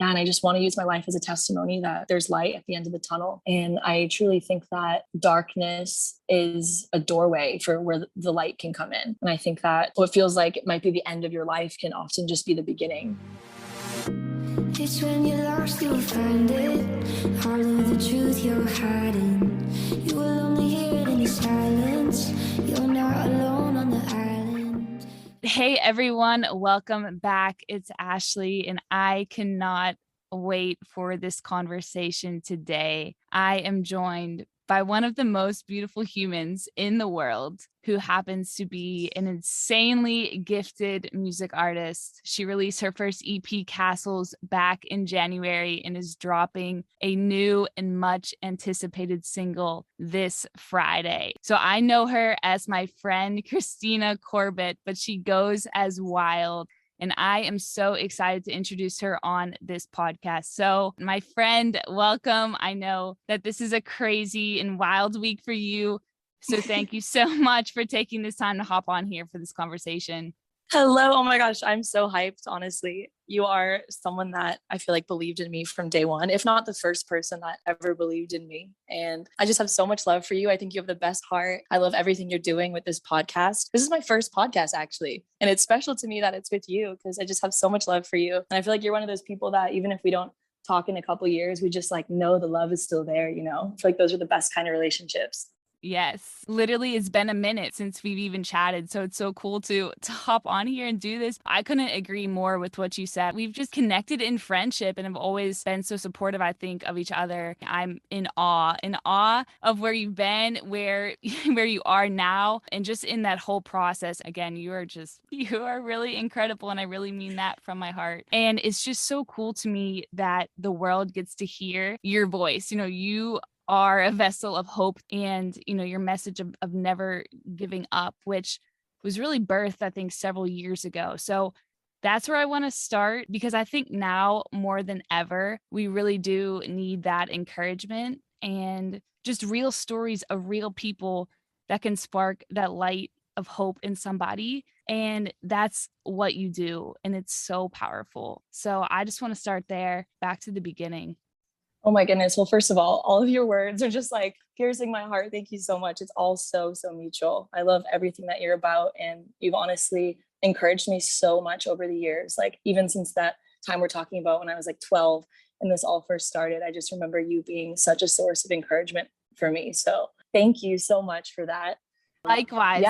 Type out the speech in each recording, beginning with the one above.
Yeah, and I just want to use my life as a testimony that there's light at the end of the tunnel. And I truly think that darkness is a doorway for where the light can come in. And I think that what feels like it might be the end of your life can often just be the beginning. It's when you're lost you'll find it. All of the truth you're hiding, you will only hear it in the silence. You're not alone on the island. Hey everyone, welcome back. It's Ashley, and I cannot wait for this conversation today. I am joined by one of the most beautiful humans in the world who happens to be an insanely gifted music artist. She released her first EP, Castles, back in January and is dropping a new and much anticipated single this Friday. So I know her as my friend Christina Corbett, but she goes as WYLDE. And I am so excited to introduce her on this podcast. So my friend, welcome. I know that this is a crazy and wild week for you. So thank you so much for taking this time to hop on here for this conversation. Hello. Oh my gosh. I'm so hyped. Honestly, you are someone that I feel like believed in me from day one, if not the first person that ever believed in me. And I just have so much love for you. I think you have the best heart. I love everything you're doing with this podcast. This is my first podcast actually. And it's special to me that it's with you because I just have so much love for you. And I feel like you're one of those people that even if we don't talk in a couple of years, we just like know the love is still there, you know? I feel like those are the best kind of relationships. Yes, literally it's been a minute since we've even chatted. So it's so cool to hop on here and do this. I couldn't agree more with what you said. We've just connected in friendship and have always been so supportive, I think, of each other. I'm in awe of where you've been, where you are now, and just in that whole process. Again, you are really incredible. And I really mean that from my heart. And it's just so cool to me that the world gets to hear your voice. You know, you are a vessel of hope and, you know, your message of never giving up, which was really birthed, I think, several years ago. So that's where I want to start, because I think now more than ever, we really do need that encouragement and just real stories of real people that can spark that light of hope in somebody. And that's what you do. And it's so powerful. So I just want to start there, back to the beginning. Oh my goodness. Well, first of all of your words are just like piercing my heart. Thank you so much. It's all so mutual. I love everything that you're about. And you've honestly encouraged me so much over the years. Like even since that time we're talking about when I was like 12 and this all first started, I just remember you being such a source of encouragement for me. So thank you so much for that. Likewise.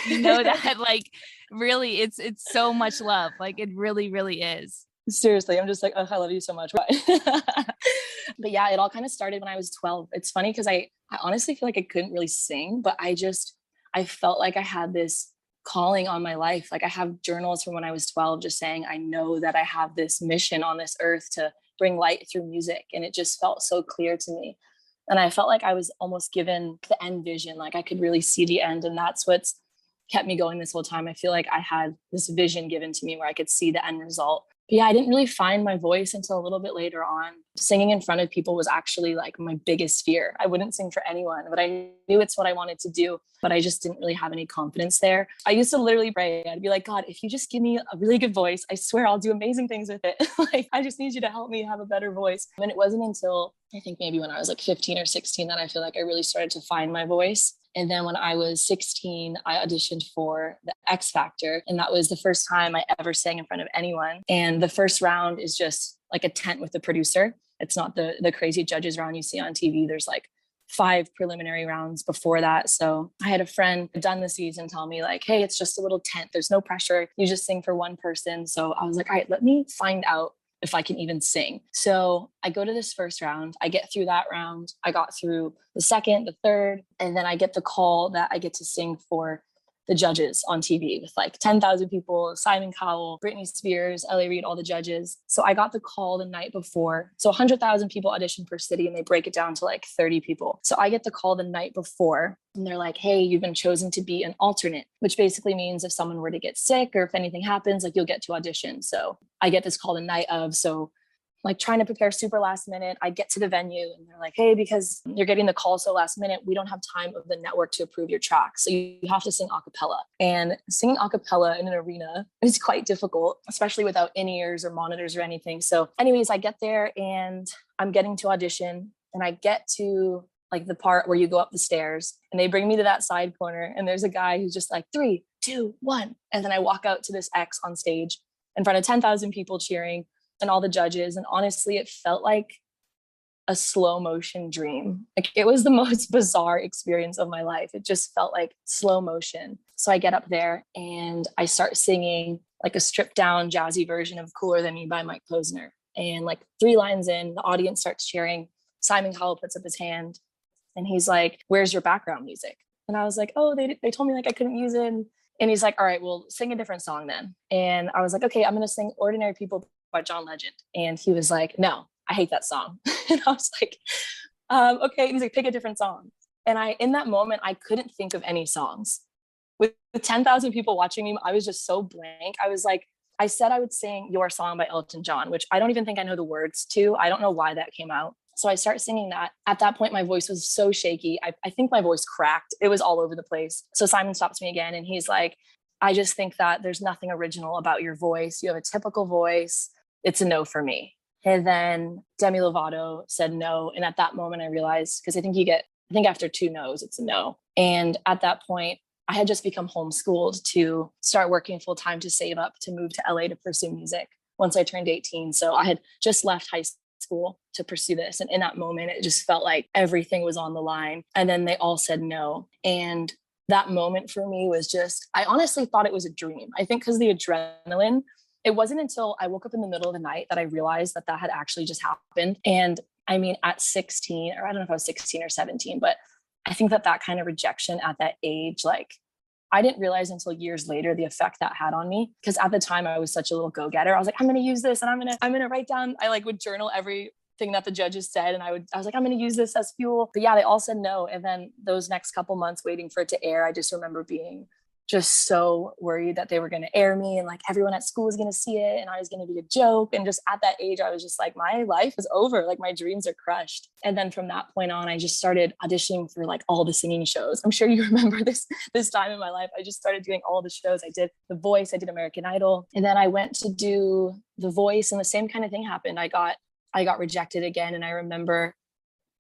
You know that like really it's so much love. Like it really is. Seriously, I'm just like, oh, I love you so much. But yeah, it all kind of started when I was 12. It's funny because I honestly feel like I couldn't really sing, but I felt like I had this calling on my life. Like I have journals from when I was 12 just saying, I know that I have this mission on this earth to bring light through music. And it just felt so clear to me. And I felt like I was almost given the end vision. Like I could really see the end. And that's what's kept me going this whole time. I feel like I had this vision given to me where I could see the end result. But yeah, I didn't really find my voice until a little bit later on. Singing in front of people was actually like my biggest fear. I wouldn't sing for anyone, but I knew it's what I wanted to do, but I just didn't really have any confidence there. I used to literally pray. I'd be like, God, if you just give me a really good voice, I swear I'll do amazing things with it. Like, I just need you to help me have a better voice. And it wasn't until I think maybe when I was like 15 or 16 that I feel like I really started to find my voice. And then when I was 16, I auditioned for the X Factor. And that was the first time I ever sang in front of anyone. And the first round is just like a tent with the producer. It's not the crazy judges round you see on TV. There's like 5 preliminary rounds before that. So I had a friend done the season tell me like, hey, it's just a little tent. There's no pressure. You just sing for one person. So I was like, all right, let me find out if I can even sing. So I go to this first round, I get through that round. I got through the second, the third, and then I get the call that I get to sing for the judges on TV with like 10,000 people, Simon Cowell, Britney Spears, L.A. Reid, all the judges. So I got the call the night before. So 100,000 people audition per city and they break it down to like 30 people. So I get the call the night before and they're like, hey, you've been chosen to be an alternate, which basically means if someone were to get sick or if anything happens, like you'll get to audition. So I get this call the night of. So like trying to prepare super last minute. I get to the venue and they're like, hey, because you're getting the call so last minute, we don't have time of the network to approve your track. So you have to sing a cappella. And singing a cappella in an arena is quite difficult, especially without in-ears or monitors or anything. So anyways, I get there and I'm getting to audition, and I get to like the part where you go up the stairs, and they bring me to that side corner, and there's a guy who's just like 3, 2, 1. And then I walk out to this X on stage in front of 10,000 people cheering and all the judges. And honestly, it felt like a slow motion dream. Like it was the most bizarre experience of my life. It just felt like slow motion. So I get up there and I start singing like a stripped down jazzy version of Cooler Than Me by Mike Posner. And like 3 lines in, the audience starts cheering. Simon Cowell puts up his hand and he's like, where's your background music? And I was like, oh, they told me like I couldn't use it. And he's like, all right, well, sing a different song then. And I was like, okay, I'm going to sing Ordinary People by John Legend. And he was like, no, I hate that song. And I was like, okay. And he's like, pick a different song. And in that moment, I couldn't think of any songs. With 10,000 people watching me, I was just so blank. I was like, I said I would sing Your Song by Elton John, which I don't even think I know the words to. I don't know why that came out. So I start singing that. At that point, my voice was so shaky. I think my voice cracked. It was all over the place. So Simon stops me again and he's like, I just think that there's nothing original about your voice. You have a typical voice. It's a no for me. And then Demi Lovato said no. And at that moment I realized, because I think after 2 no's, it's a no. And at that point, I had just become homeschooled to start working full time to save up to move to LA to pursue music once I turned 18. So I had just left high school to pursue this. And in that moment, it just felt like everything was on the line. And then they all said no. And that moment for me was just, I honestly thought it was a dream. I think because the adrenaline, it wasn't until I woke up in the middle of the night that I realized that had actually just happened. And I mean, at 16, or I don't know if I was 16 or 17, but I think that kind of rejection at that age, like I didn't realize until years later the effect that had on me. Because at the time I was such a little go-getter. I was like, I'm going to use this and I'm going to write down, I like would journal everything that the judges said. And I was like, I'm going to use this as fuel. But yeah, they all said no. And then those next couple months waiting for it to air, I just remember being just so worried that they were going to air me and like everyone at school was going to see it and I was going to be a joke. And just at that age, I was just like, my life is over. Like my dreams are crushed. And then from that point on, I just started auditioning for like all the singing shows. I'm sure you remember this time in my life. I just started doing all the shows. I did The Voice, I did American Idol. And then I went to do The Voice and the same kind of thing happened. I got rejected again. And I remember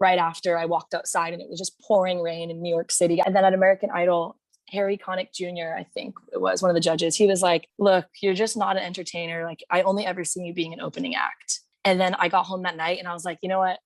right after I walked outside and it was just pouring rain in New York City. And then at American Idol, Harry Connick Jr., I think it was one of the judges. He was like, look, you're just not an entertainer. Like I only ever see you being an opening act. And then I got home that night and I was like, you know what?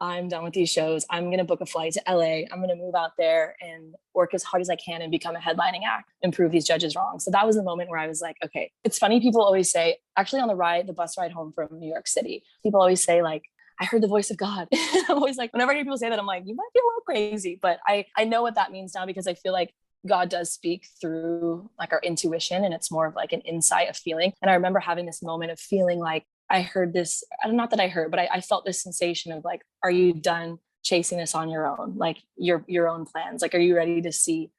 I'm done with these shows. I'm going to book a flight to LA. I'm going to move out there and work as hard as I can and become a headlining act and prove these judges wrong. So that was the moment where I was like, okay, it's funny. People always say, actually on the bus ride home from New York City, people always say like, I heard the voice of God. I'm always like, whenever I hear people say that, I'm like, you might be a little crazy, but I know what that means now because I feel like God does speak through like our intuition and it's more of like an insight of feeling. And I remember having this moment of feeling like I heard this, not that I heard, but I felt this sensation of like, are you done chasing this on your own? Like your own plans? Like, are you ready to see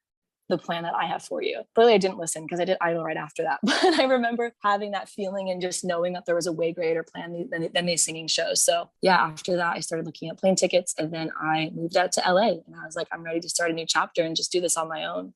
the plan that I have for you? Clearly I didn't listen because I did Idol right after that. But I remember having that feeling and just knowing that there was a way greater plan than these singing shows. So yeah, after that, I started looking at plane tickets and then I moved out to LA and I was like, I'm ready to start a new chapter and just do this on my own.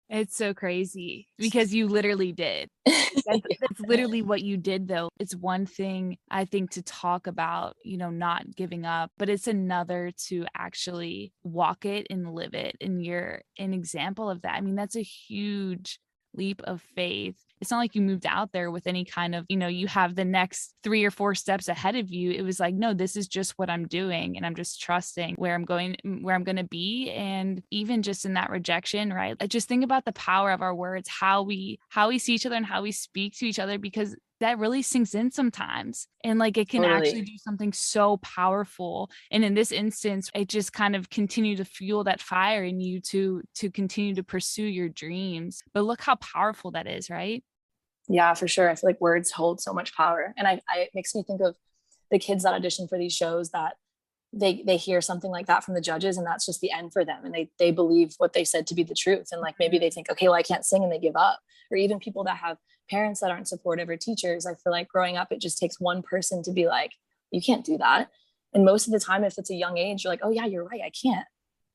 It's so crazy because you literally did. That's literally what you did, though. It's one thing, I think, to talk about, not giving up, but it's another to actually walk it and live it. And you're an example of that. I mean, that's a huge leap of faith. It's not like you moved out there with any kind of, you have the next 3 or 4 steps ahead of you. It was like, no, this is just what I'm doing. And I'm just trusting where I'm going to be. And even just in that rejection, right? I just think about the power of our words, how we see each other and how we speak to each other, because that really sinks in sometimes. And like, it can actually do something so powerful. And in this instance, it just kind of continued to fuel that fire in you to continue to pursue your dreams. But look how powerful that is, right? Yeah, for sure. I feel like words hold so much power. And it makes me think of the kids that audition for these shows that they hear something like that from the judges and that's just the end for them. And they believe what they said to be the truth. And like, maybe they think, okay, well, I can't sing, and they give up. Or even people that have parents that aren't supportive or teachers. I feel like growing up, it just takes one person to be like, you can't do that. And most of the time, if it's a young age, you're like, oh yeah, you're right, I can't.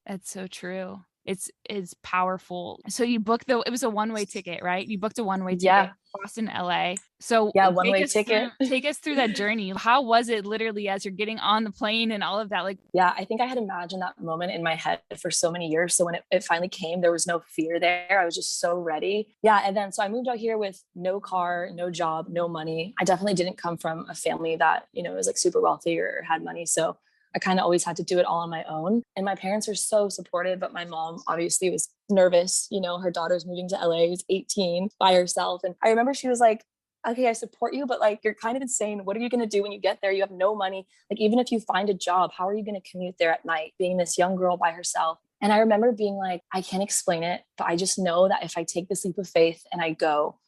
That's so true. It's powerful. So you booked it was a one-way ticket, right? You booked a one-way ticket, Yeah. Boston, LA. So Yeah, one-way ticket. take us through that journey. How was it literally as you're getting on the plane and all of that? Like, yeah, I think I had imagined that moment in my head for so many years. So when it finally came, there was no fear there. I was just so ready. Yeah. And then, so I moved out here with no car, no job, no money. I definitely didn't come from a family that, was like super wealthy or had money. So I kind of always had to do it all on my own. And my parents were so supportive, but my mom obviously was nervous. Her daughter's moving to LA, who's 18 by herself. And I remember she was like, okay, I support you, but like, you're kind of insane. What are you going to do when you get there? You have no money. Like, even if you find a job, how are you going to commute there at night, being this young girl by herself? And I remember being like, I can't explain it, but I just know that if I take this leap of faith and I go,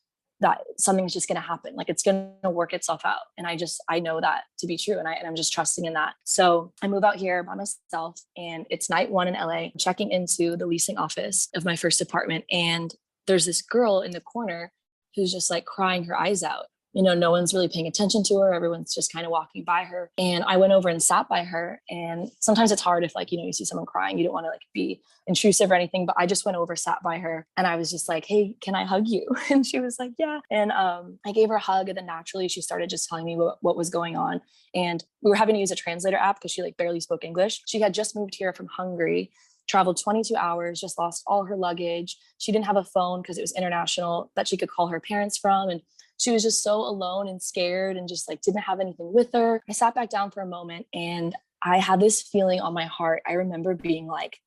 that something's just going to happen. Like, it's going to work itself out. And I know that to be true. And I'm just trusting in that. So I move out here by myself, and it's night one in LA. I'm checking into the leasing office of my first apartment. And there's this girl in the corner who's just like crying her eyes out. No one's really paying attention to her. Everyone's just kind of walking by her. And I went over and sat by her. And sometimes it's hard if like, you see someone crying, you don't want to like be intrusive or anything, but I just went over, sat by her. And I was just like, hey, can I hug you? And she was like, yeah. And I gave her a hug. And then naturally she started just telling me what was going on. And we were having to use a translator app because she like barely spoke English. She had just moved here from Hungary, traveled 22 hours, just lost all her luggage. She didn't have a phone because it was international that she could call her parents from. And she was just so alone and scared and just like didn't have anything with her. I sat back down for a moment and I had this feeling on my heart. I remember being like,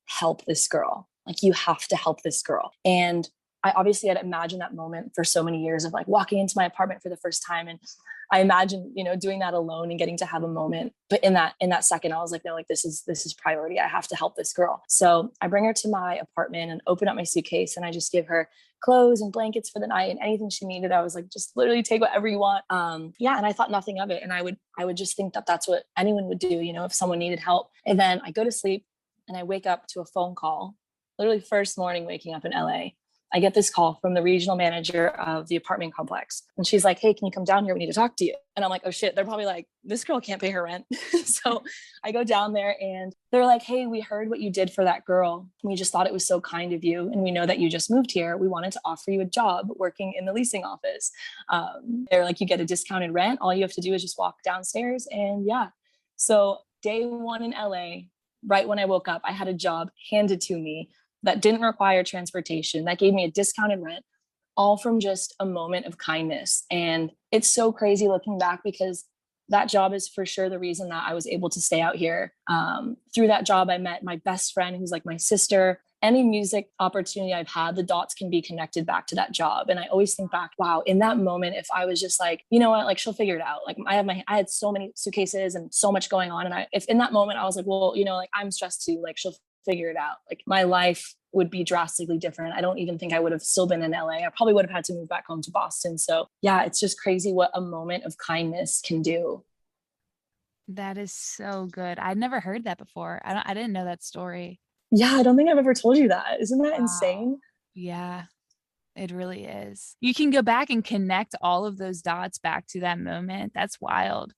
help this girl. Like, you have to help this girl. And I obviously had imagined that moment for so many years of like walking into my apartment for the first time. And I imagined, doing that alone and getting to have a moment. But in that second, I was like, no, like this is priority. I have to help this girl. So I bring her to my apartment and open up my suitcase, and I just give her clothes and blankets for the night and anything she needed. I was like, just literally take whatever you want. Yeah. And I thought nothing of it. And I would just think that that's what anyone would do, if someone needed help. And then I go to sleep and I wake up to a phone call, literally first morning waking up in LA. I get this call from the regional manager of the apartment complex. And she's like, hey, can you come down here? We need to talk to you. And I'm like, oh shit, they're probably like, this girl can't pay her rent. So I go down there and they're like, hey, we heard what you did for that girl. We just thought it was so kind of you. And we know that you just moved here. We wanted to offer you a job working in the leasing office. They're like, you get a discounted rent. All you have to do is just walk downstairs. And yeah. So day one in LA, right when I woke up, I had a job handed to me that didn't require transportation, that gave me a discounted rent, all from just a moment of kindness. And it's so crazy looking back, because that job is for sure the reason that I was able to stay out here. Through that job, I met my best friend, who's like my sister. Any music opportunity I've had, the dots can be connected back to that job. And I always think back, wow, in that moment, if I was just like, you know what, like she'll figure it out. Like I had so many suitcases and so much going on. And if in that moment I was like, well, like I'm stressed too, like she'll figure it out. Like my life would be drastically different. I don't even think I would have still been in LA. I probably would have had to move back home to Boston. So yeah, it's just crazy what a moment of kindness can do. that is so good. I'd never heard that before. I didn't know that story. Yeah, I don't think I've ever told you that. Isn't that Wow. insane? Yeah, it really is. You can go back and connect all of those dots back to that moment. That's wild.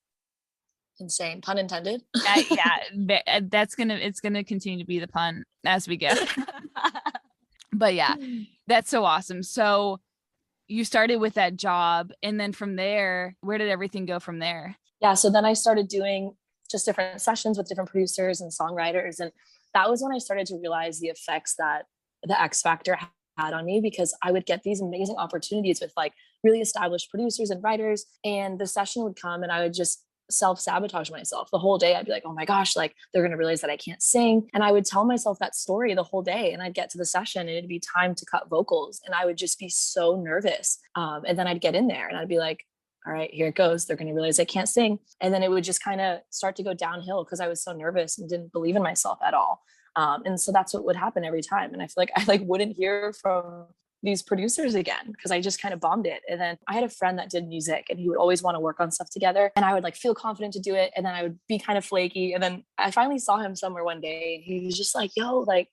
Insane. Pun intended. Yeah, it's gonna continue to be the pun as we go. But yeah, that's so awesome. So you started with that job, and then from there, where did everything go from there? Yeah. So then I started doing just different sessions with different producers and songwriters. And that was when I started to realize the effects that the X Factor had on me, because I would get these amazing opportunities with like really established producers and writers. And the session would come and I would just self-sabotage myself the whole day. I'd be like, oh my gosh, like they're going to realize that I can't sing. And I would tell myself that story the whole day. And I'd get to the session and it'd be time to cut vocals. And I would just be so nervous. And then I'd get in there and I'd be like, all right, here it goes. They're going to realize I can't sing. And then it would just kind of start to go downhill because I was so nervous and didn't believe in myself at all. And so that's what would happen every time. And I feel like I like wouldn't hear from these producers again because I just kind of bombed it. And then I had a friend that did music and he would always want to work on stuff together. And I would like feel confident to do it. And then I would be kind of flaky. And then I finally saw him somewhere one day and he was just like, yo, like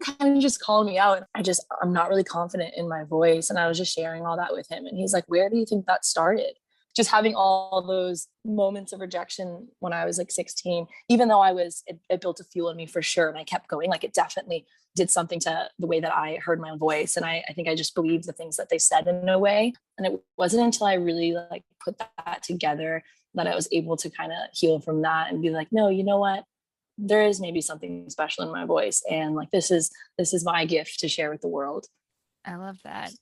kind of just called me out. I'm not really confident in my voice. And I was just sharing all that with him. And he's like, where do you think that started? just having all those moments of rejection when I was like 16, even though it built a fuel in me for sure. And I kept going, like it definitely did something to the way that I heard my own voice. And I think I just believed the things that they said in a way. And it wasn't until I really like put that together that I was able to kind of heal from that and be like, no, you know what? There is maybe something special in my voice. And like, this is my gift to share with the world. I love that.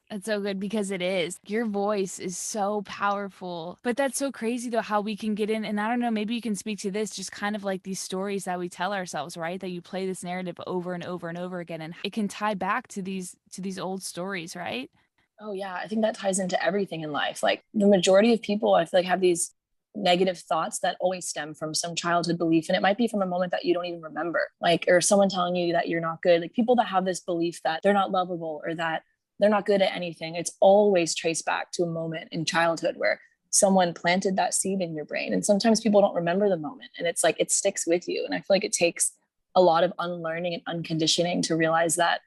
That's so good because it is. Your voice is so powerful. But that's so crazy though how we can get in, and I don't know, maybe you can speak to this, just kind of like these stories that we tell ourselves, right? That you play this narrative over and over and over again, and it can tie back to these old stories, right? Oh yeah, I think that ties into everything in life. Like the majority of people I feel like have these negative thoughts that always stem from some childhood belief, and it might be from a moment that you don't even remember, like, or someone telling you that you're not good. Like people that have this belief that they're not lovable or that they're not good at anything, it's always traced back to a moment in childhood where someone planted that seed in your brain. And sometimes people don't remember the moment, and it's like it sticks with you. And I feel like it takes a lot of unlearning and unconditioning to realize that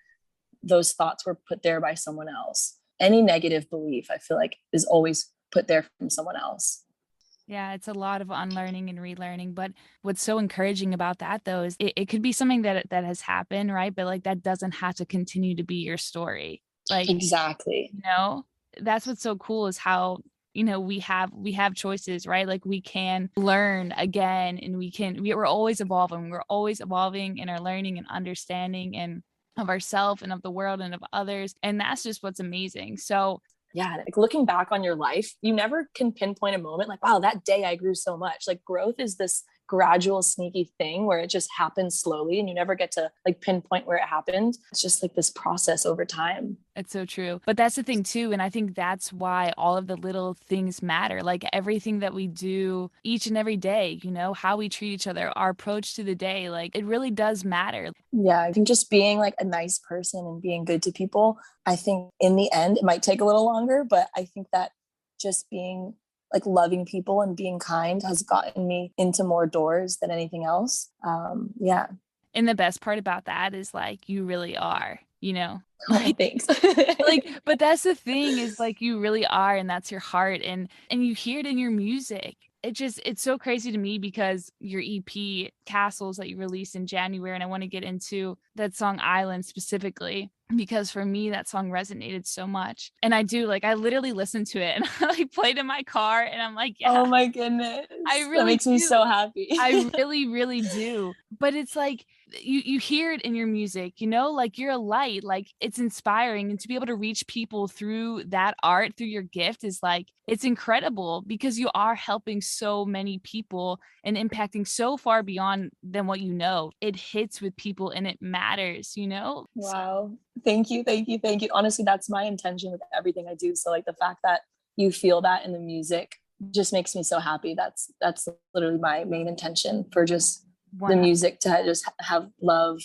those thoughts were put there by someone else. Any negative belief, I feel like, is always put there from someone else. Yeah, it's a lot of unlearning and relearning. But what's so encouraging about that though is it could be something that has happened, right? But like that doesn't have to continue to be your story. Like, Exactly. you know, that's what's so cool is how, we have choices, right? Like we can learn again, and we're always evolving. We're always evolving in our learning and understanding and of ourselves and of the world and of others. And that's just what's amazing. So Yeah, like looking back on your life, you never can pinpoint a moment like, wow, that day I grew so much. Like growth is this gradual, sneaky thing where it just happens slowly and you never get to like pinpoint where it happened. It's just like this process over time. it's so true. But that's the thing too. And I think that's why all of the little things matter. Like everything that we do each and every day, how we treat each other, our approach to the day, like it really does matter. Yeah, I think just being like a nice person and being good to people, I think in the end, it might take a little longer, but I think that just being like loving people and being kind has gotten me into more doors than anything else. Yeah. And the best part about that is like you really are. Oh, thanks. Like, but that's the thing is like you really are, and that's your heart, and you hear it in your music. It's so crazy to me because your EP Castles that you released in January, and I want to get into that song Island specifically because for me that song resonated so much. And I literally listened to it and I like played in my car and I'm like, yeah, Oh my goodness. I That really makes me do. so happy. I really, really do. But it's like you hear it in your music, like you're a light, like it's inspiring. And to be able to reach people through that art, through your gift is like, it's incredible because you are helping so many people and impacting so far beyond than what you know. It hits with people and it matters. Wow. Thank you. Thank you. Thank you. Honestly, that's my intention with everything I do. So like the fact that you feel that in the music just makes me so happy. That's literally my main intention for just the music, to just have love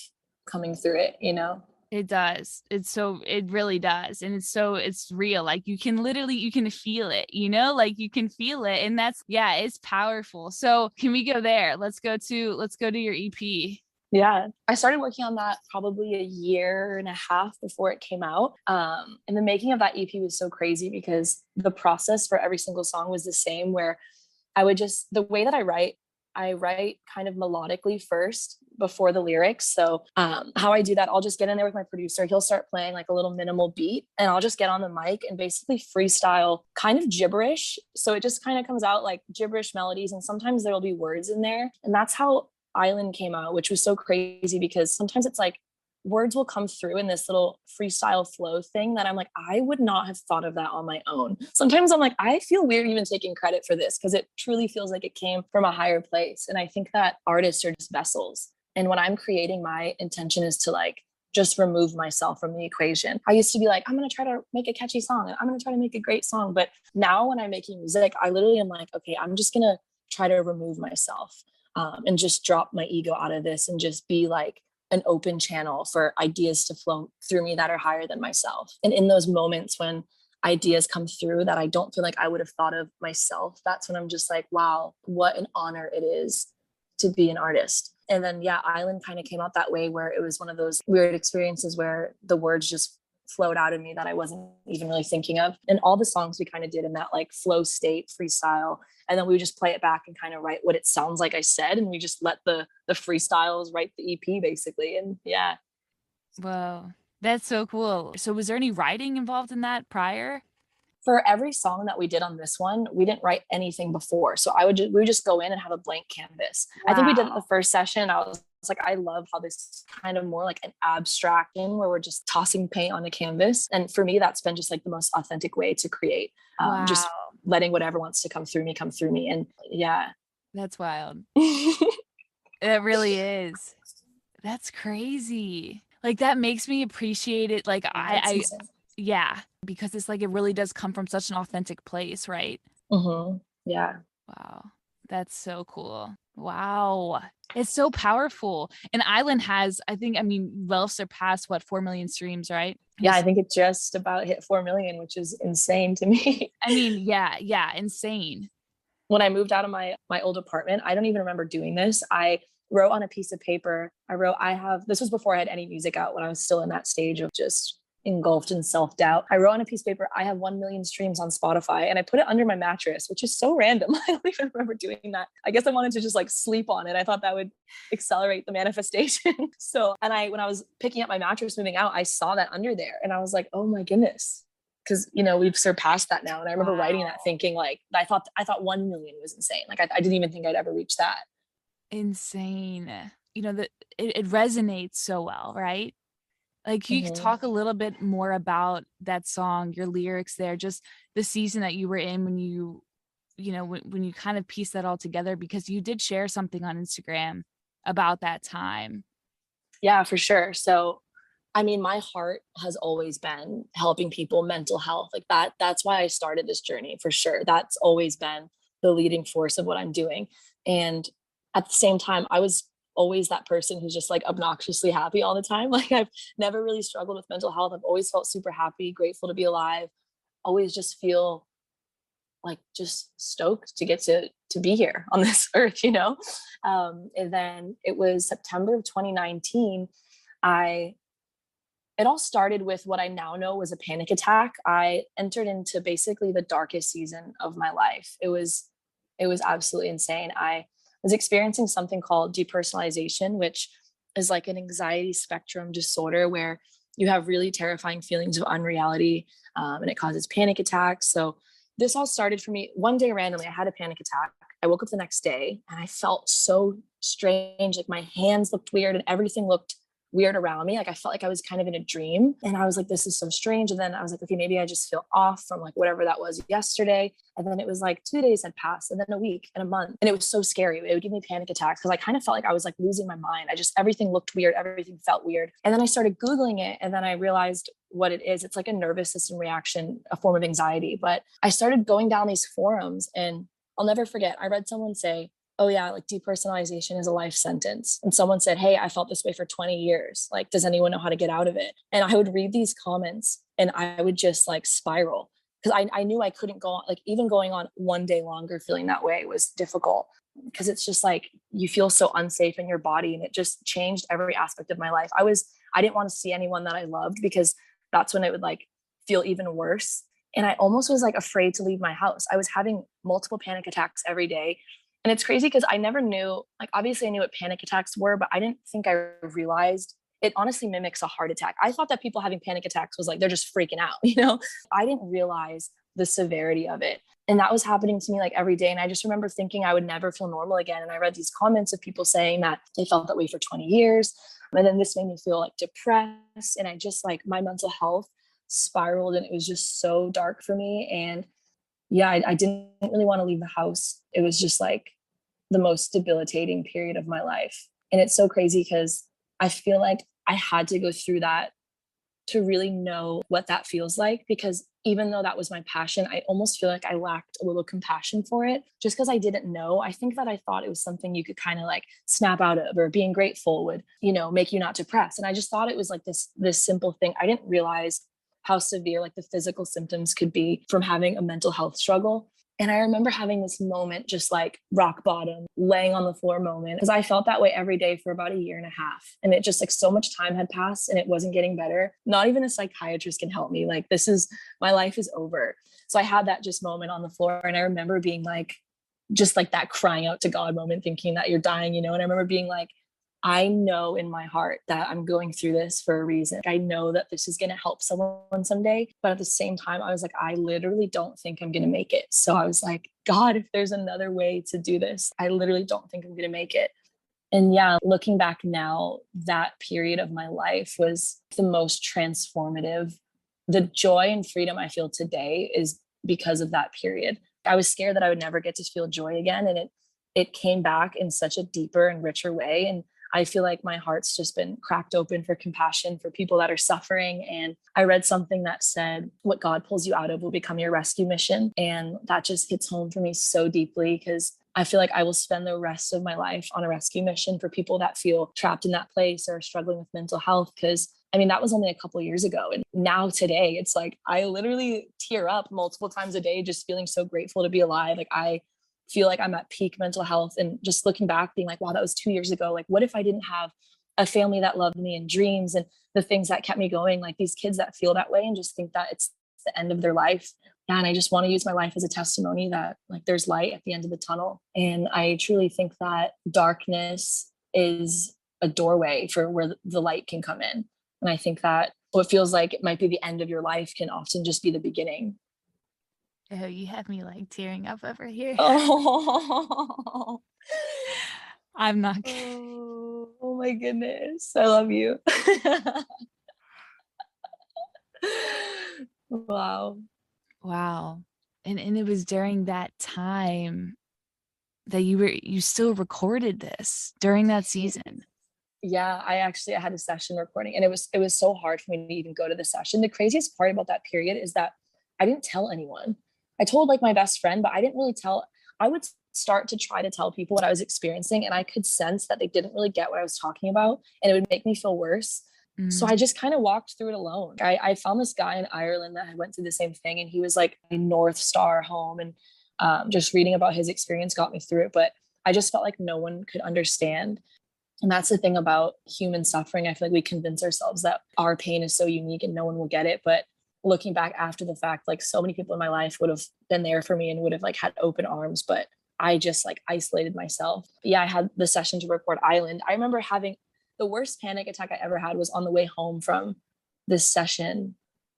coming through it. It does. It really does. And it's real. Like you can feel it, like you can feel it. And it's powerful. So can we go there? Let's go to your EP. Yeah, I started working on that probably a year and a half before it came out. And the making of that EP was so crazy because the process for every single song was the same, where the way that I write kind of melodically first before the lyrics. So how I do that, I'll just get in there with my producer. He'll start playing like a little minimal beat and I'll just get on the mic and basically freestyle kind of gibberish. So it just kind of comes out like gibberish melodies, and sometimes there'll be words in there. And that's how Island came out, which was so crazy because sometimes it's like words will come through in this little freestyle flow thing that I'm like, I would not have thought of that on my own. Sometimes I'm like, I feel weird even taking credit for this because it truly feels like it came from a higher place. And I think that artists are just vessels. And when I'm creating, my intention is to like just remove myself from the equation. I used to be like, I'm going to try to make a catchy song and I'm going to try to make a great song. But now when I'm making music, I literally am like, okay, I'm just going to try to remove myself. And just drop my ego out of this and just be like an open channel for ideas to flow through me that are higher than myself. And in those moments when ideas come through that I don't feel like I would have thought of myself, that's when I'm just like, wow, what an honor it is to be an artist. And then, Island kind of came out that way, where it was one of those weird experiences where the words just flowed out of me that I wasn't even really thinking of. And all the songs we kind of did in that like flow state freestyle. And then we would just play it back and kind of write what it sounds like I said. And we just let the freestyles write the EP basically. And yeah. Whoa, that's so cool. So was there any writing involved in that prior? For every song that we did on this one, we didn't write anything before. So we would just go in and have a blank canvas. Wow. I think we did it the first session. I was like, I love how this is kind of more like an abstraction where we're just tossing paint on a canvas. And for me, that's been just like the most authentic way to create, wow. Just letting whatever wants to come through me. And yeah. That's wild. It really is. That's crazy. Like that makes me appreciate it. Like yeah, because it's like, it really does come from such an authentic place, right? Mm-hmm. Yeah. Wow. That's so cool. Wow. It's so powerful. And Island has, well surpassed 4 million streams, right? Yeah, I think it just about hit 4 million, which is insane to me. Yeah, insane. When I moved out of my old apartment, I don't even remember doing this. I wrote on a piece of paper, this was before I had any music out, when I was still in that stage of just engulfed in self-doubt. I wrote on a piece of paper, I have 1 million streams on Spotify, and I put it under my mattress, which is so random. I don't even remember doing that. I guess I wanted to just like sleep on it. I thought that would accelerate the manifestation. When I was picking up my mattress moving out, I saw that under there and I was like, oh my goodness. Cause we've surpassed that now. And I remember writing that thinking like, I thought 1 million was insane. Like I didn't even think I'd ever reach that. Insane. That it resonates so well, right? Like you could talk a little bit more about that song, your lyrics there, just the season that you were in when when you kind of piece that all together, because you did share something on Instagram about that time. Yeah, for sure. So, my heart has always been helping people mental health like that. That's why I started this journey for sure. That's always been the leading force of what I'm doing. And at the same time, I was always that person who's just like obnoxiously happy all the time. Like I've never really struggled with mental health. I've always felt super happy, grateful to be alive, always just feel like just stoked to get to be here on this earth, And then it was September of 2019. It all started with what I now know was a panic attack. I entered into basically the darkest season of my life. It was absolutely insane. I was experiencing something called depersonalization, which is like an anxiety spectrum disorder where you have really terrifying feelings of unreality, and it causes panic attacks. So this all started for me one day randomly. I had a panic attack. I woke up the next day and I felt so strange. Like my hands looked weird and everything looked weird around me. Like I felt like I was kind of in a dream and I was like, this is so strange. And then I was like, okay, maybe I just feel off from like whatever that was yesterday. And then it was like 2 days had passed and then a week and a month. And it was so scary. It would give me panic attacks because I kind of felt like I was like losing my mind. Everything looked weird. Everything felt weird. And then I started Googling it and then I realized what it is. It's like a nervous system reaction, a form of anxiety. But I started going down these forums and I'll never forget. I read someone say, oh yeah, like depersonalization is a life sentence. And someone said, hey, I felt this way for 20 years. Like, does anyone know how to get out of it? And I would read these comments and I would just like spiral because I knew I couldn't go on, like even going on one day longer feeling that way was difficult because it's just like, you feel so unsafe in your body and it just changed every aspect of my life. I didn't want to see anyone that I loved because that's when it would like feel even worse. And I almost was like afraid to leave my house. I was having multiple panic attacks every day. And it's crazy because I never knew, like, obviously I knew what panic attacks were, but I didn't think I realized it honestly mimics a heart attack. I thought that people having panic attacks was like, they're just freaking out, I didn't realize the severity of it. And that was happening to me like every day. And I just remember thinking I would never feel normal again. And I read these comments of people saying that they felt that way for 20 years. And then this made me feel like depressed. And I just like my mental health spiraled and it was just so dark for me. And yeah, I didn't really want to leave the house. It was just like the most debilitating period of my life. And it's so crazy because I feel like I had to go through that to really know what that feels like, because even though that was my passion, I almost feel like I lacked a little compassion for it just because I didn't know. I think that I thought it was something you could kind of like snap out of, or being grateful would, make you not depressed. And I just thought it was like this simple thing. I didn't realize how severe like the physical symptoms could be from having a mental health struggle. And I remember having this moment, just like rock bottom, laying on the floor moment, because I felt that way every day for about a year and a half. And it just like so much time had passed and it wasn't getting better. Not even a psychiatrist can help me. Like, this is, my life is over. So I had that just moment on the floor. And I remember being like, just like that crying out to God moment, thinking that you're dying, you know? And I remember being like, I know in my heart that I'm going through this for a reason. I know that this is going to help someone someday. But at the same time, I was like, I literally don't think I'm going to make it. So I was like, God, if there's another way to do this, I literally don't think I'm going to make it. And yeah, looking back now, that period of my life was the most transformative. The joy and freedom I feel today is because of that period. I was scared that I would never get to feel joy again. And it came back in such a deeper and richer way. And I feel like my heart's just been cracked open for compassion for people that are suffering. And I read something that said, what God pulls you out of will become your rescue mission. And that just hits home for me so deeply, because I feel like I will spend the rest of my life on a rescue mission for people that feel trapped in that place or struggling with mental health. Because I mean, that was only a couple of years ago. And now today, it's like, I literally tear up multiple times a day, just feeling so grateful to be alive. Like, I feel like I'm at peak mental health, and just looking back being like, wow, that was 2 years ago. Like, what if I didn't have a family that loved me and dreams and the things that kept me going? Like, these kids that feel that way and just think that it's the end of their life. Yeah, and I just want to use my life as a testimony that like there's light at the end of the tunnel. And I truly think that darkness is a doorway for where the light can come in. And I think that what feels like it might be the end of your life can often just be the beginning. Oh, you have me like tearing up over here. Oh, I'm not kidding. oh my goodness. I love you. Wow. Wow. And it was during that time that you still recorded this during that season. Yeah, I had a session recording, and it was so hard for me to even go to the session. The craziest part about that period is that I didn't tell anyone. I told like my best friend, but I didn't really tell. I would start to try to tell people what I was experiencing, and I could sense that they didn't really get what I was talking about, and it would make me feel worse. So Mm. I just kind of walked through it alone. I found this guy in Ireland that had went through the same thing, and he was like a North Star home, and just reading about his experience got me through it. But I just felt like no one could understand. And that's the thing about human suffering. I feel like we convince ourselves that our pain is so unique and no one will get it. But looking back after the fact, like so many people in my life would have been there for me and would have like had open arms, but I just like isolated myself. But yeah, I had the session to record Island. I remember having the worst panic attack I ever had was on the way home from this session.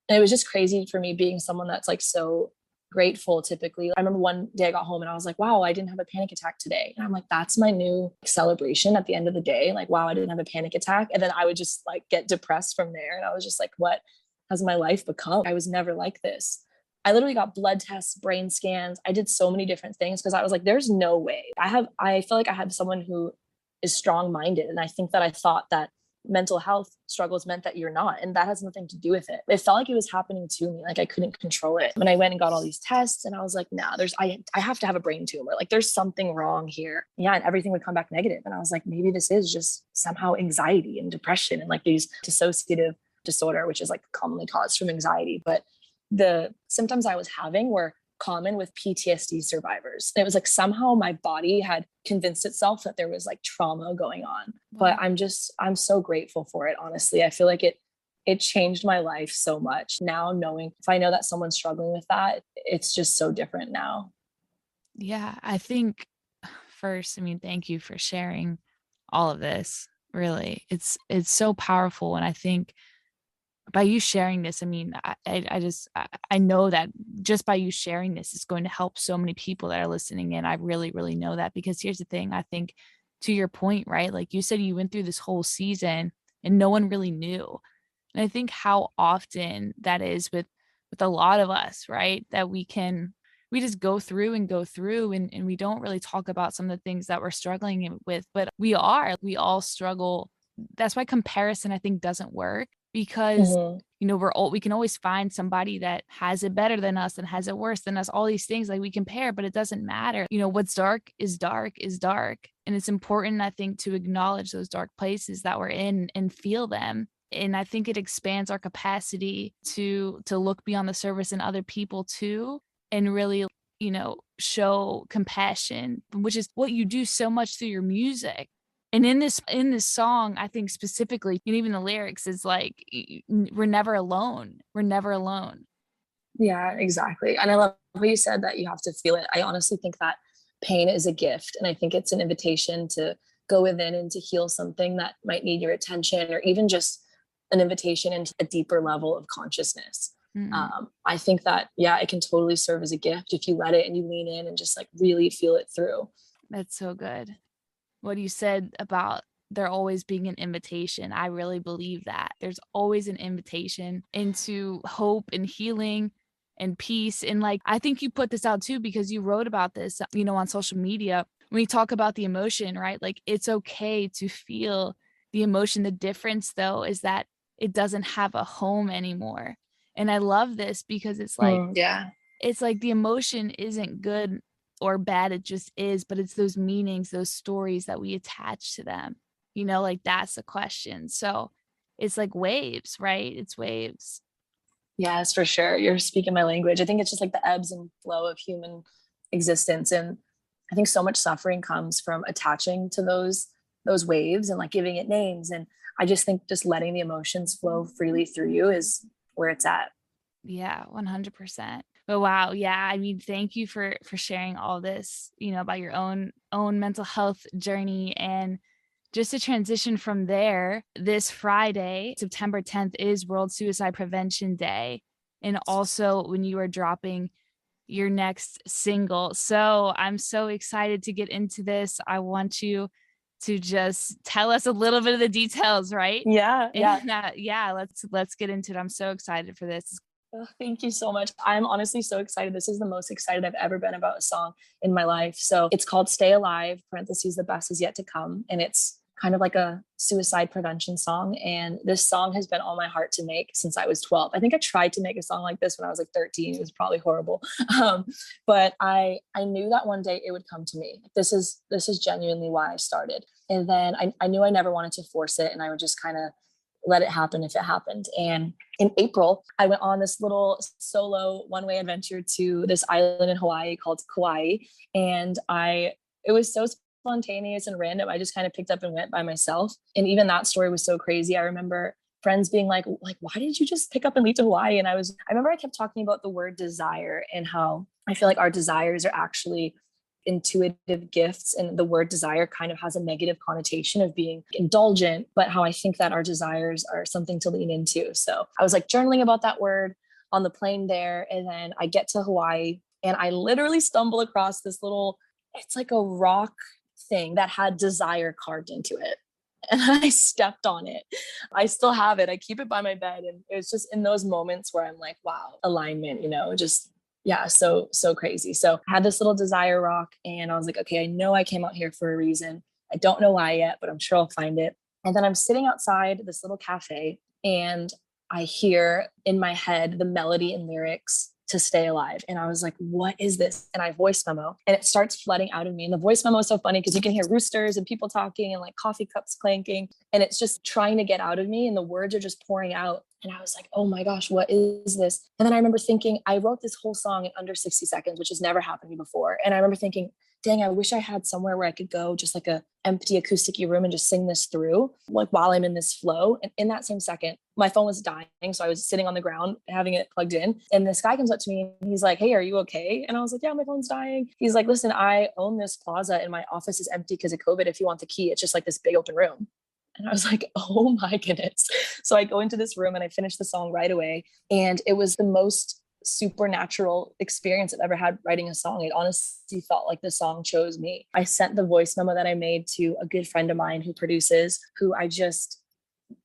And it was just crazy for me being someone that's like so grateful typically. I remember one day I got home and I was like, wow, I didn't have a panic attack today. And I'm like, that's my new celebration at the end of the day. Like, wow, I didn't have a panic attack. And then I would just like get depressed from there. And I was just like, what has my life become? I was never like this. I literally got blood tests, brain scans. I did so many different things because I was like, there's no way. I feel like I have someone who is strong-minded. And I think that I thought that mental health struggles meant that you're not, and that has nothing to do with it. It felt like it was happening to me, like I couldn't control it. When I went and got all these tests, and I was like, nah, I have to have a brain tumor, like there's something wrong here. Yeah, and everything would come back negative, and I was like, maybe this is just somehow anxiety and depression and like these dissociative disorder, which is like commonly caused from anxiety. But the symptoms I was having were common with PTSD survivors. It was like somehow my body had convinced itself that there was like trauma going on. But I'm so grateful for it. Honestly, I feel like it changed my life so much. Now knowing if I know that someone's struggling with that, it's just so different now. Yeah, I think first, I mean, thank you for sharing all of this. Really, it's so powerful, and I think by you sharing this, I mean, I know that just by you sharing this, it's going to help so many people that are listening in. I really, really know that, because here's the thing. I think to your point, right? Like you said, you went through this whole season and no one really knew. And I think how often that is with a lot of us, right? That we just go through and we don't really talk about some of the things that we're struggling with, but we all struggle. That's why comparison, I think, doesn't work, because we can always find somebody that has it better than us and has it worse than us, all these things, like we compare, but it doesn't matter. What's dark is dark is dark. And it's important, I think, to acknowledge those dark places that we're in and feel them. And I think it expands our capacity to look beyond the surface in other people too, and really show compassion, which is what you do so much through your music. And in this song, I think specifically, and even the lyrics is like, we're never alone. We're never alone. Yeah, exactly. And I love what you said, that you have to feel it. I honestly think that pain is a gift. And I think it's an invitation to go within and to heal something that might need your attention, or even just an invitation into a deeper level of consciousness. I think that, yeah, it can totally serve as a gift if you let it and you lean in and just like really feel it through. That's so good. What you said about there always being an invitation, I really believe that. There's always an invitation into hope and healing and peace. And like, I think you put this out too, because you wrote about this, on social media. When you talk about the emotion, right? Like, it's okay to feel the emotion. The difference though is that it doesn't have a home anymore. And I love this because it's like, it's like the emotion isn't good or bad, it just is, but it's those meanings, those stories that we attach to them, like that's the question. So it's like waves, right? It's waves. Yes, for sure. You're speaking my language. I think it's just like the ebbs and flow of human existence. And I think so much suffering comes from attaching to those waves and like giving it names. And I just think just letting the emotions flow freely through you is where it's at. Yeah, 100%. But wow, yeah, I mean, thank you for sharing all this, about your own mental health journey. And just to transition from there, this Friday, September 10th, is World Suicide Prevention Day. And also when you are dropping your next single. So I'm so excited to get into this. I want you to just tell us a little bit of the details, right? Yeah. Let's get into it. I'm so excited for this. Oh, thank you so much. I'm honestly so excited. This is the most excited I've ever been about a song in my life. So it's called Stay Alive, parentheses, the best is yet to come. And it's kind of like a suicide prevention song. And this song has been on my heart to make since I was 12. I think I tried to make a song like this when I was like 13. It was probably horrible. But I knew that one day it would come to me. This is genuinely why I started. And then I knew I never wanted to force it, and I would just kind of let it happen if it happened. And in April, I went on this little solo one-way adventure to this island in Hawaii called Kauai. And it was so spontaneous and random. I just kind of picked up and went by myself. And even that story was so crazy. I remember friends being like, why did you just pick up and leave to Hawaii? And I remember I kept talking about the word desire and how I feel like our desires are actually intuitive gifts, and the word desire kind of has a negative connotation of being indulgent, but how I think that our desires are something to lean into. So I was like journaling about that word on the plane there, and then I get to Hawaii and I literally stumble across this it's like a rock thing that had desire carved into it, and I stepped on it. I still have it. I keep it by my bed, and it was just in those moments where I'm like, wow, alignment, just yeah, so crazy. So I had this little desire rock, and I was like, okay, I know I came out here for a reason. I don't know why yet, but I'm sure I'll find it. And then I'm sitting outside this little cafe, and I hear in my head the melody and lyrics to Stay Alive. And I was like, what is this? And I voice memo, and it starts flooding out of me. And the voice memo is so funny because you can hear roosters and people talking and like coffee cups clanking, and it's just trying to get out of me. And the words are just pouring out. And I was like, oh my gosh, what is this? And then I remember thinking, I wrote this whole song in under 60 seconds, which has never happened to me before. And I remember thinking, dang, I wish I had somewhere where I could go, just like a empty acoustic room, and just sing this through, like while I'm in this flow. And in that same second, my phone was dying. So I was sitting on the ground having it plugged in. And this guy comes up to me and he's like, hey, are you okay? And I was like, yeah, my phone's dying. He's like, listen, I own this plaza and my office is empty because of COVID. If you want the key, it's just like this big open room. And I was like, oh my goodness. So I go into this room and I finish the song right away. And it was the most supernatural experience I've ever had writing a song. It honestly felt like the song chose me. I sent the voice memo that I made to a good friend of mine who produces, who I just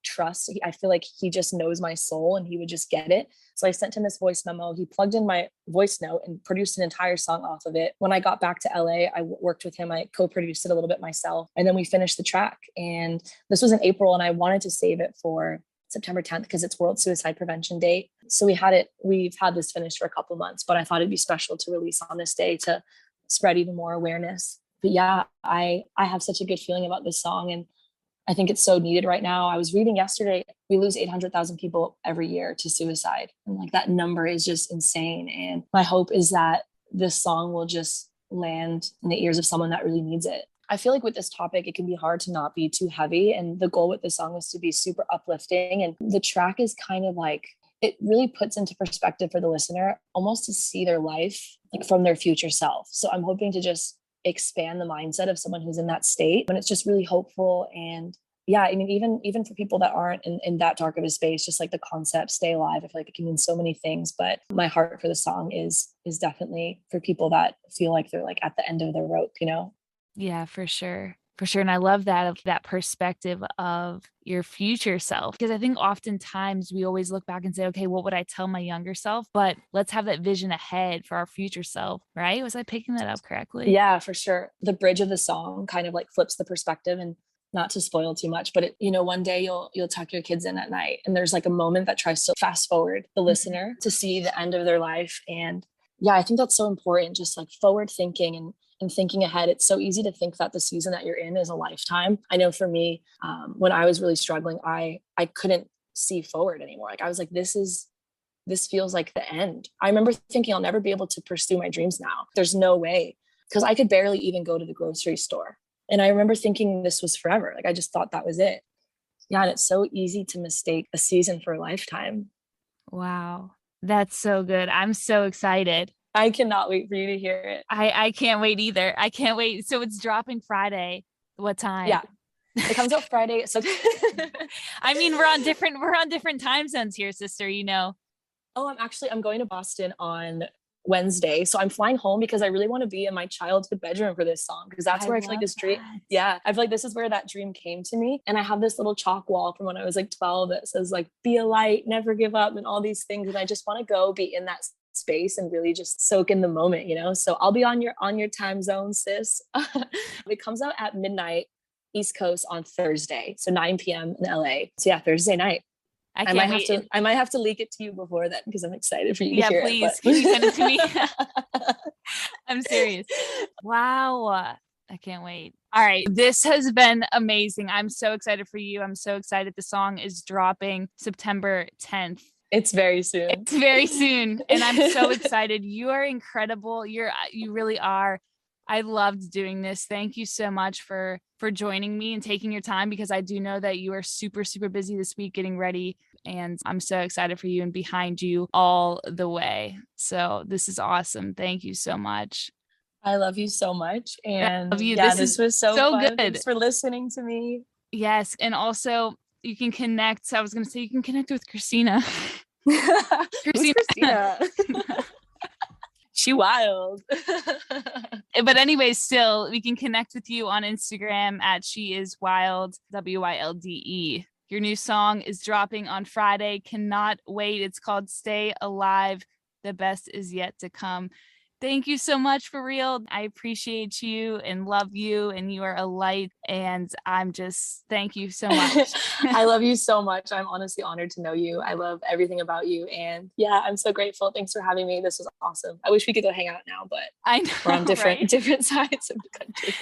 trust. I feel like he just knows my soul and he would just get it. So I sent him this voice memo. He plugged in my voice note and produced an entire song off of it. When I got back to LA, I worked with him. I co-produced it a little bit myself. And then we finished the track. And this was in April, and I wanted to save it for September 10th because it's World Suicide Prevention Day. So we've had this finished for a couple months, but I thought it'd be special to release on this day to spread even more awareness. But yeah, I have such a good feeling about this song, and I think it's so needed right now. I was reading yesterday, we lose 800,000 people every year to suicide. And like that number is just insane. And my hope is that this song will just land in the ears of someone that really needs it. I feel like with this topic, it can be hard to not be too heavy. And the goal with this song was to be super uplifting. And the track is kind of like, it really puts into perspective for the listener, almost to see their life like from their future self. So I'm hoping to just expand the mindset of someone who's in that state. And it's just really hopeful. And yeah, I mean, even for people that aren't in that dark of a space, just like the concept, stay alive, I feel like it can mean so many things. But my heart for the song is definitely for people that feel like they're like at the end of their rope, you know? Yeah, for sure. For sure. And I love that, of that perspective of your future self, because I think oftentimes we always look back and say, okay, what would I tell my younger self? But let's have that vision ahead for our future self, right? Was I picking that up correctly? Yeah, for sure. The bridge of the song kind of like flips the perspective, and not to spoil too much, but it, you know, one day you'll tuck your kids in at night and there's like a moment that tries to fast forward the listener to see the end of their life. And yeah, I think that's so important, just like forward thinking and thinking ahead. It's so easy to think that the season that you're in is a lifetime. I know for me, when I was really struggling, I couldn't see forward anymore. Like I was like, this feels like the end. I remember thinking I'll never be able to pursue my dreams now. There's no way, because I could barely even go to the grocery store. And I remember thinking this was forever. Like I just thought that was it. Yeah, and it's so easy to mistake a season for a lifetime. Wow. That's so good. I'm so excited. I cannot wait for you to hear it. I can't wait either. I can't wait. So it's dropping Friday. What time? Yeah. It comes out Friday. So I mean, we're on different time zones here, sister, you know. Oh, I'm going to Boston on Wednesday. So I'm flying home because I really want to be in my childhood bedroom for this song, because that's where I feel like this dream. Yeah. I feel like this is where that dream came to me. And I have this little chalk wall from when I was like 12 that says like, be a light, never give up, and all these things. And I just want to go be in that space and really just soak in the moment, you know? So I'll be on your time zone, sis. It comes out at midnight East Coast on Thursday. So 9 p.m. in LA. So yeah, Thursday night. I might have to leak it to you before then, because I'm excited for you to hear please. it. Can you send it to me? I'm serious. Wow. I can't wait. All right. This has been amazing. I'm so excited for you. I'm so excited. The song is dropping September 10th. It's very soon. It's very soon. And I'm so excited. You are incredible. You really are. I loved doing this. Thank you so much for joining me and taking your time, because I do know that you are super, super busy this week getting ready. And I'm so excited for you and behind you all the way. So this is awesome. Thank you so much. I love you so much. And I love you. Yeah, this was so fun. Good. Thanks for listening to me. Yes. And also you can connect. I was going to say you can connect with Christina. Christina? She wild. But anyways, still, we can connect with you on Instagram at sheiswylde, WYLDE. Your new song is dropping on Friday. Cannot wait. It's called Stay Alive. The best is yet to come. Thank you so much, for real. I appreciate you and love you, and you are a light. And thank you so much. I love you so much. I'm honestly honored to know you. I love everything about you. And yeah, I'm so grateful. Thanks for having me. This was awesome. I wish we could go hang out now, but I know, we're on different sides of the country.